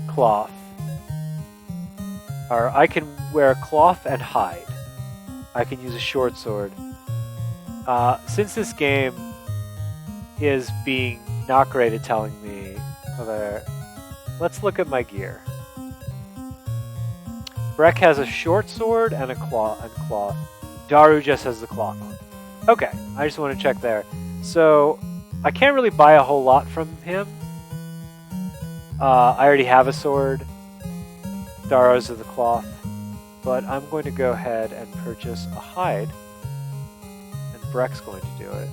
A: cloth. Or I can wear cloth and hide. I can use a short sword. Since this game is being not great at telling me whether... Let's look at my gear. Breck has a short sword and a cloth. Daru just has the cloth on. Okay, I just want to check there. So, I can't really buy a whole lot from him. I already have a sword. Daru's of the cloth. But I'm going to go ahead and purchase a hide. And Breck's going to do it.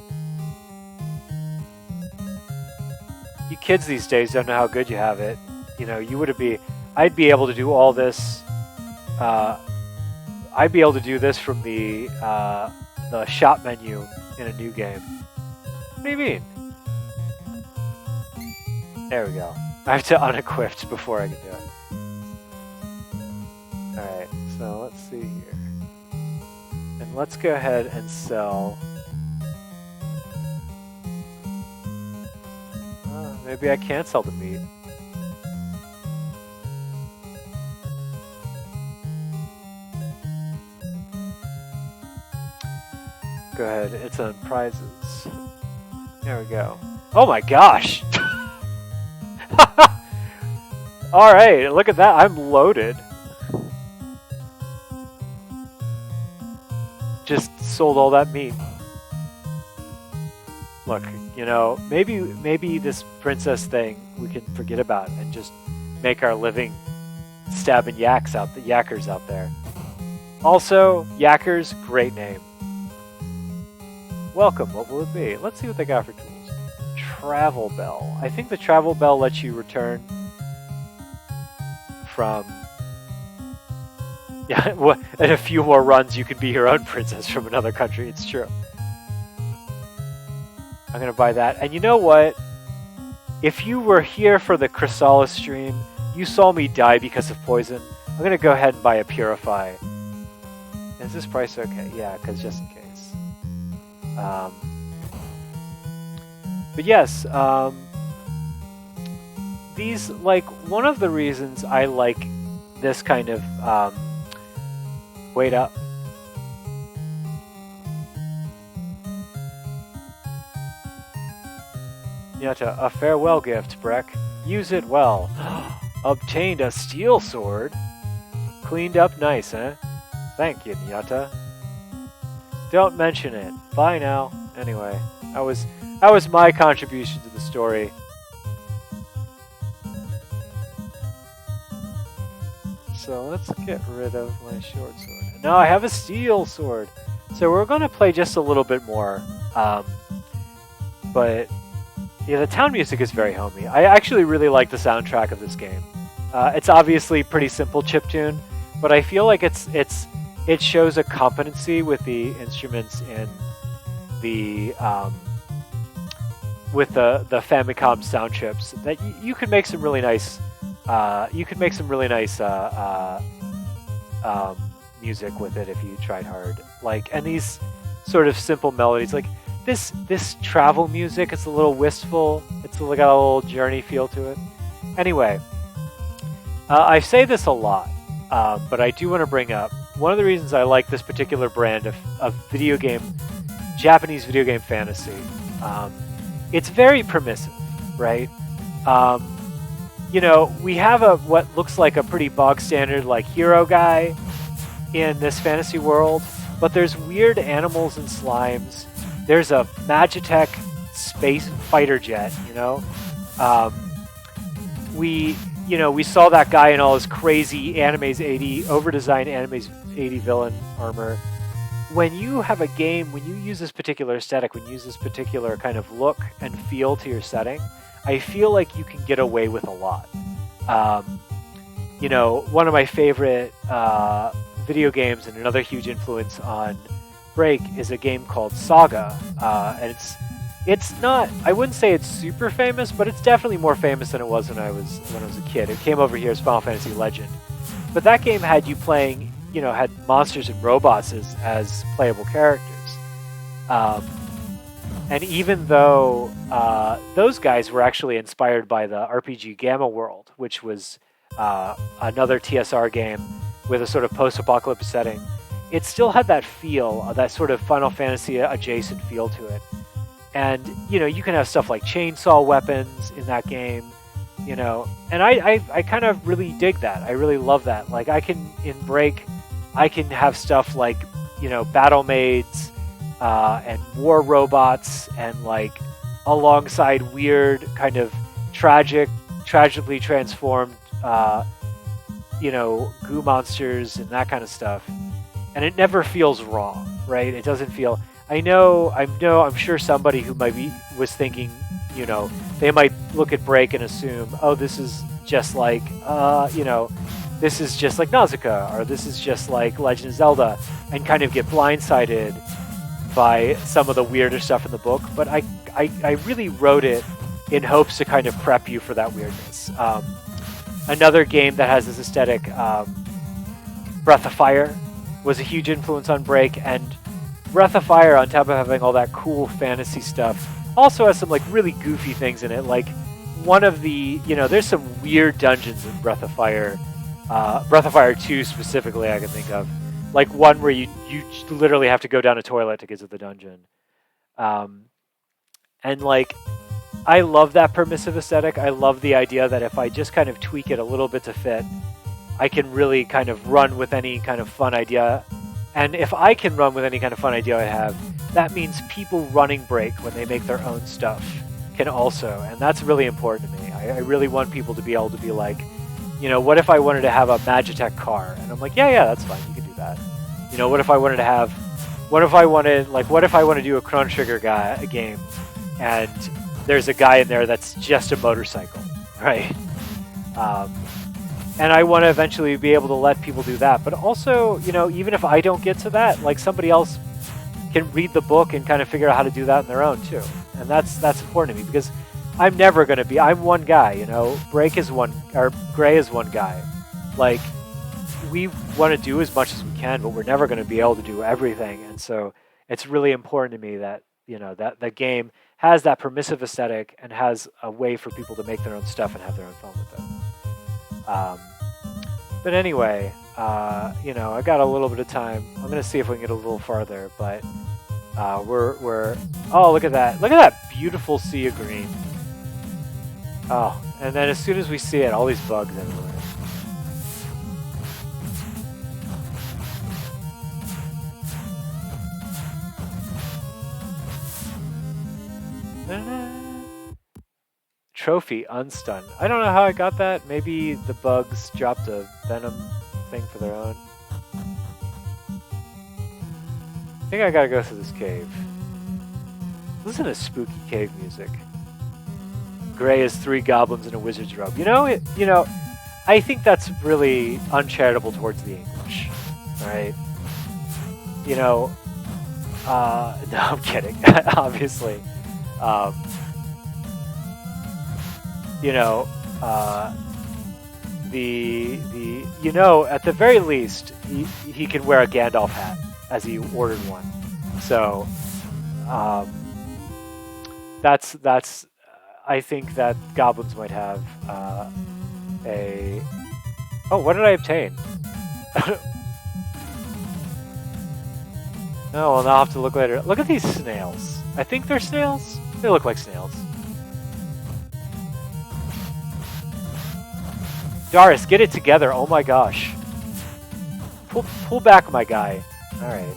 A: You kids these days don't know how good you have it. You know, I'd be able to do all this. I'd be able to do this from the shop menu in a new game. What do you mean? There we go. I have to unequip before I can do it. Alright, so let's see here. And let's go ahead and sell... maybe I can't sell the meat. Go ahead, it's on prizes. There we go. Oh my gosh! Alright, look at that, I'm loaded. Just sold all that meat. Look, you know, maybe this princess thing we can forget about and just make our living stabbing yackers out there. Also, yackers, great name. Welcome, what will it be? Let's see what they got for tools. Travel bell. I think the travel bell lets you return from... Yeah, in a few more runs you can be your own princess from another country, it's true. I'm gonna buy that. And you know what? If you were here for the Chrysalis stream, you saw me die because of poison, I'm gonna go ahead and buy a Purify. Is this price okay? Yeah, because just in case. But yes, these, like, one of the reasons I like this kind of, wait up. Nyata, a farewell gift, Breck. Use it well. Obtained a steel sword. Cleaned up nice, eh? Thank you, Nyata. Don't mention it. Bye now. Anyway, that was my contribution to the story. So let's get rid of my short sword. Now I have a steel sword. So we're going to play just a little bit more. But yeah, the town music is very homey. I actually really like the soundtrack of this game. It's obviously pretty simple chiptune, but I feel like it shows a competency with the instruments in the with the Famicom sound chips that you could make some really nice music with it if you tried hard. Like, and these sort of simple melodies, like this travel music, it's a little wistful. It's got a little journey feel to it. Anyway, I say this a lot, but I do want to bring up one of the reasons I like this particular brand of video game, Japanese video game fantasy. It's very permissive, right? You know, we have what looks like a pretty bog standard like hero guy in this fantasy world, but there's weird animals and slimes. There's a Magitech space fighter jet, you know. We saw that guy in all his crazy Anime's 80 over-designed Anime's 80 villain armor. When you have a game, when you use this particular aesthetic, when you use this particular kind of look and feel to your setting, I feel like you can get away with a lot. You know, one of my favorite video games and another huge influence on Break is a game called Saga, and it's not, I wouldn't say it's super famous, but it's definitely more famous than it was when I was a kid. It came over here as Final Fantasy Legend, but that game had you playing, you know, had monsters and robots as playable characters. And even though those guys were actually inspired by the RPG Gamma World, which was another TSR game with a sort of post-apocalyptic setting, it still had that feel, that sort of Final Fantasy adjacent feel to it. And, you know, you can have stuff like chainsaw weapons in that game, you know, and I kind of really dig that. I really love that. Like, in Break, I can have stuff like, you know, battle maids, and war robots, and like alongside weird kind of tragically transformed, you know, goo monsters and that kind of stuff. And it never feels wrong, right? It doesn't feel. I'm sure somebody who was thinking, you know, they might look at Break and assume, oh, this is just like, you know, this is just like Nausicaa, or this is just like Legend of Zelda, and kind of get blindsided by some of the weirder stuff in the book. But I really wrote it in hopes to kind of prep you for that weirdness. Another game that has this aesthetic, Breath of Fire, was a huge influence on Break, and Breath of Fire, on top of having all that cool fantasy stuff, also has some like really goofy things in it. Like one of the, you know, there's some weird dungeons in Breath of Fire 2 specifically I can think of. Like one where you literally have to go down a toilet to get to the dungeon. And like, I love that permissive aesthetic. I love the idea that if I just kind of tweak it a little bit to fit, I can really kind of run with any kind of fun idea. And if I can run with any kind of fun idea I have, that means people running Break when they make their own stuff can also. And that's really important to me. I really want people to be able to be like, You know, what if I wanted to have a Magitech car? And I'm like, yeah, that's fine. You can do that. You know, what if I wanted to have, what if I want to do a Chrono Trigger game, and there's a guy in there that's just a motorcycle, right? And I want to eventually be able to let people do that. But also, you know, even if I don't get to that, like somebody else can read the book and kind of figure out how to do that on their own too. And that's important to me, because I'm never going to be, I'm one guy, you know, Gray is one guy. Like, we want to do as much as we can, but we're never going to be able to do everything. And so it's really important to me that, you know, that the game has that permissive aesthetic and has a way for people to make their own stuff and have their own fun with it. But anyway, you know, I got a little bit of time. I'm going to see if we can get a little farther, but we're oh, look at that. Look at that beautiful sea of green. Oh, and then as soon as we see it, all these bugs everywhere. Trophy unstunned. I don't know how I got that. Maybe the bugs dropped a venom thing for their own. I think I gotta go through this cave. Listen to spooky cave music. Gray is 3 goblins in a wizard's robe. You know, I think that's really uncharitable towards the English. Right? You know, no, I'm kidding. Obviously. You know, you know, at the very least, he can wear a Gandalf hat, as he ordered one. So, that's I think that goblins might have a. Oh, what did I obtain? No, well, I'll have to look later. Look at these snails. I think they're snails. They look like snails. Darius, get it together. Oh my gosh. Pull back, my guy. Alright.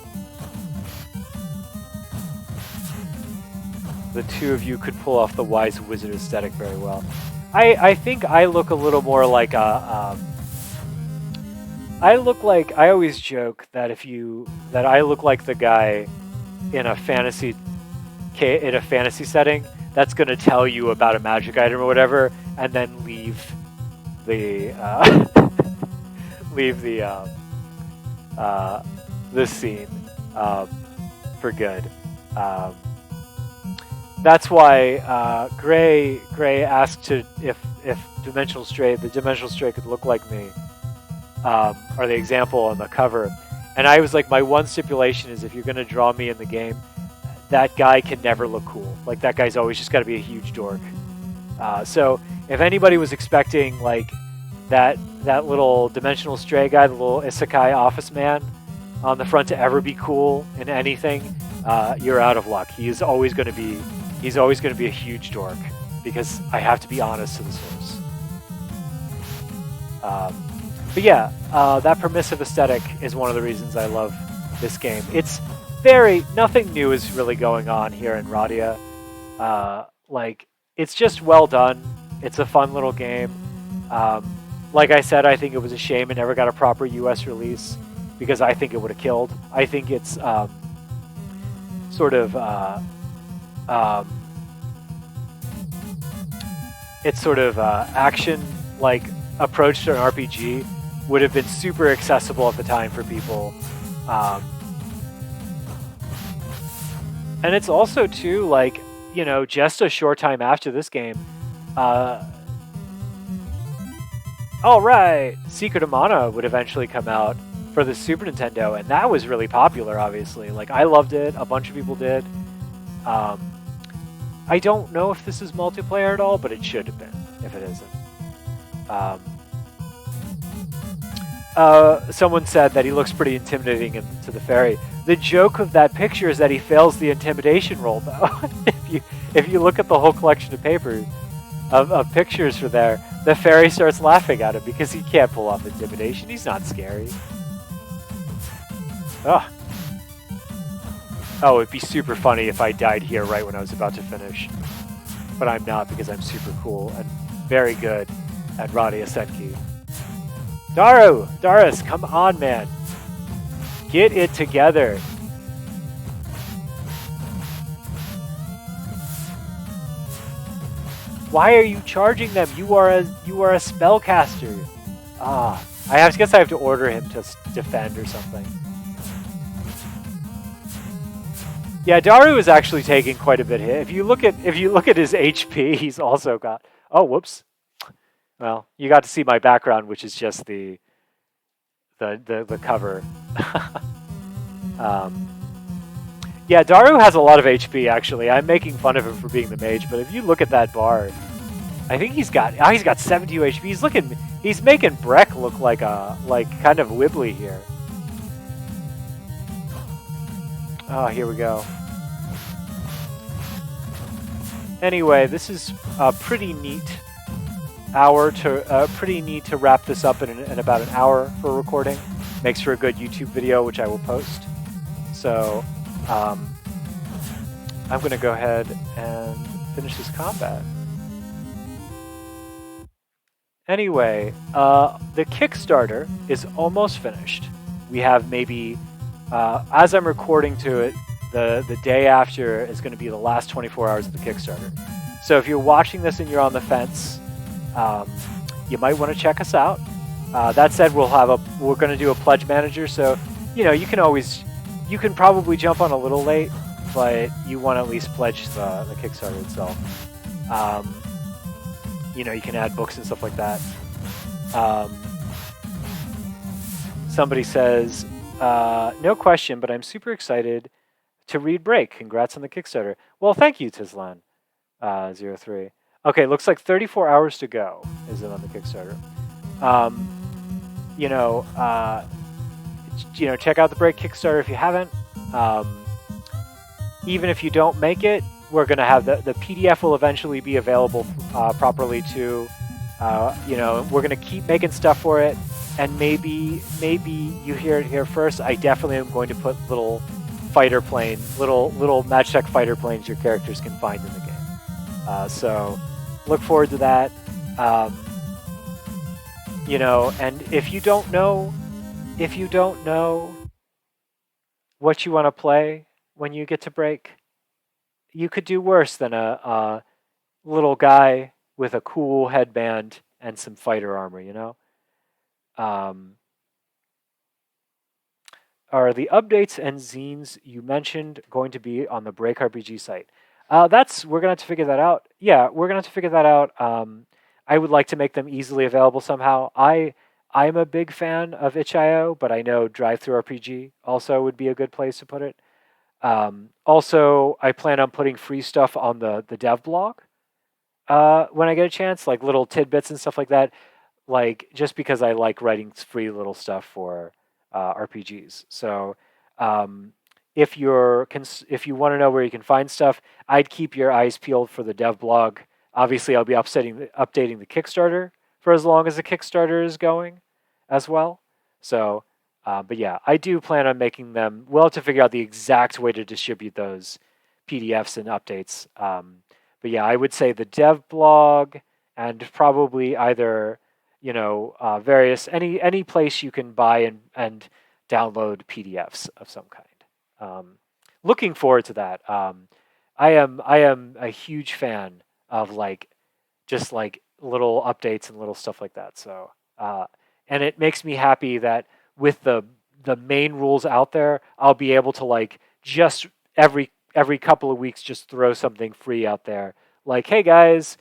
A: The two of you could pull off the wise wizard aesthetic very well. I think I look a little more like a... I always joke that I look like the guy in a fantasy setting that's going to tell you about a magic item or whatever, and then leave the scene for good. That's why Gray asked if the Dimensional Stray could look like me, or the example on the cover, and I was like, my one stipulation is if you're going to draw me in the game, that guy can never look cool. Like, that guy's always just got to be a huge dork. So if anybody was expecting like that little Dimensional Stray guy, the little isekai office man on the front to ever be cool in anything, you're out of luck. He's always going to be a huge dork, because I have to be honest to the source. But yeah, that permissive aesthetic is one of the reasons I love this game. It's nothing new is really going on here in Radia. Like, it's just well done. It's a fun little game. Like I said, I think it was a shame it never got a proper US release, because I think it would have killed. I think it's action like approach to an RPG would have been super accessible at the time for people. And it's also too, like, you know, just a short time after this game, alright, Secret of Mana would eventually come out for the Super Nintendo, and that was really popular, obviously. Like, I loved it, a bunch of people did. I don't know if this is multiplayer at all, but it should have been, if it isn't. Someone said that he looks pretty intimidating to the fairy. The joke of that picture is that he fails the intimidation roll, though. if you look at the whole collection of papers, of pictures for there, the fairy starts laughing at him because he can't pull off intimidation. He's not scary. Oh, it'd be super funny if I died here right when I was about to finish. But I'm not, because I'm super cool and very good at Radia Senki. Darius, come on, man. Get it together. Why are you charging them? You are a spellcaster. I guess I have to order him to defend or something. Yeah, Daru is actually taking quite a bit hit. If you look at his HP, he's also got. Oh, whoops. Well, you got to see my background, which is just the cover. Yeah, Daru has a lot of HP. Actually, I'm making fun of him for being the mage, but if you look at that bar, I think he's got 72 HP. He's making Breck look like kind of wibbly here. Oh, here we go. Anyway, this is a pretty neat to wrap this up in about an hour for recording. Makes for a good YouTube video, which I will post. So, I'm going to go ahead and finish this combat. Anyway, the Kickstarter is almost finished. We have maybe, as I'm recording to it, the day after is going to be the last 24 hours of the Kickstarter. So if you're watching this and you're on the fence, you might want to check us out. That said, we're going to do a pledge manager, so you can probably jump on a little late, but you want to at least pledge the Kickstarter itself. You can add books and stuff like that. Somebody says, no question, but I'm super excited to read Break. Congrats on the Kickstarter. Well, thank you, Tizlan03. Okay, looks like 34 hours to go is it on the Kickstarter. Check out the Break Kickstarter if you haven't. Even if you don't make it, we're going to have the PDF will eventually be available properly too. We're going to keep making stuff for it, and maybe you hear it here first. I definitely am going to put little fighter plane, little Magitech fighter planes your characters can find in the game. So look forward to that. And if you don't know what you want to play when you get to Break, you could do worse than a little guy with a cool headband and some fighter armor, Are the updates and zines you mentioned going to be on the Break RPG site? We're going to have to figure that out. Yeah, we're going to have to figure that out. I would like to make them easily available somehow. I'm a big fan of itch.io, but I know DriveThruRPG also would be a good place to put it. Also, I plan on putting free stuff on the dev blog when I get a chance, like little tidbits and stuff like that, just because I like writing free little stuff for RPGs. So if you want to know where you can find stuff, I'd keep your eyes peeled for the dev blog. Obviously, I'll be updating the Kickstarter for as long as the Kickstarter is going as well. So, but yeah, I do plan on making them. We'll have to figure out the exact way to distribute those PDFs and updates. But yeah, I would say the dev blog and probably either various any place you can buy and download PDFs of some kind. Looking forward to that. I am a huge fan of just little updates and little stuff like that. So and it makes me happy that with the main rules out there, I'll be able to just every couple of weeks just throw something free out there. Hey guys,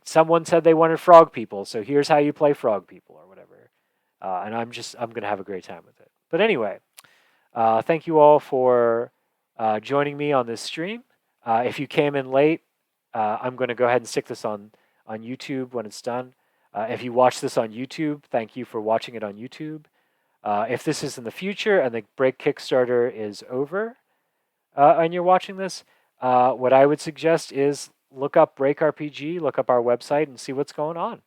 A: someone said they wanted frog people, so here's how you play frog people or whatever. And I'm gonna have a great time with it. But anyway, thank you all for joining me on this stream. If you came in late, I'm going to go ahead and stick this on YouTube when it's done. If you watch this on YouTube, thank you for watching it on YouTube. If this is in the future and the Break Kickstarter is over and you're watching this, what I would suggest is look up Break RPG, look up our website, and see what's going on.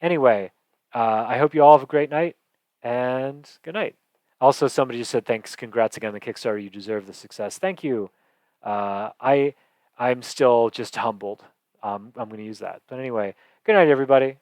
A: Anyway, I hope you all have a great night, and good night. Also, somebody just said, thanks, congrats again on the Kickstarter. You deserve the success. Thank you. I'm still just humbled. I'm going to use that. But anyway, good night, everybody.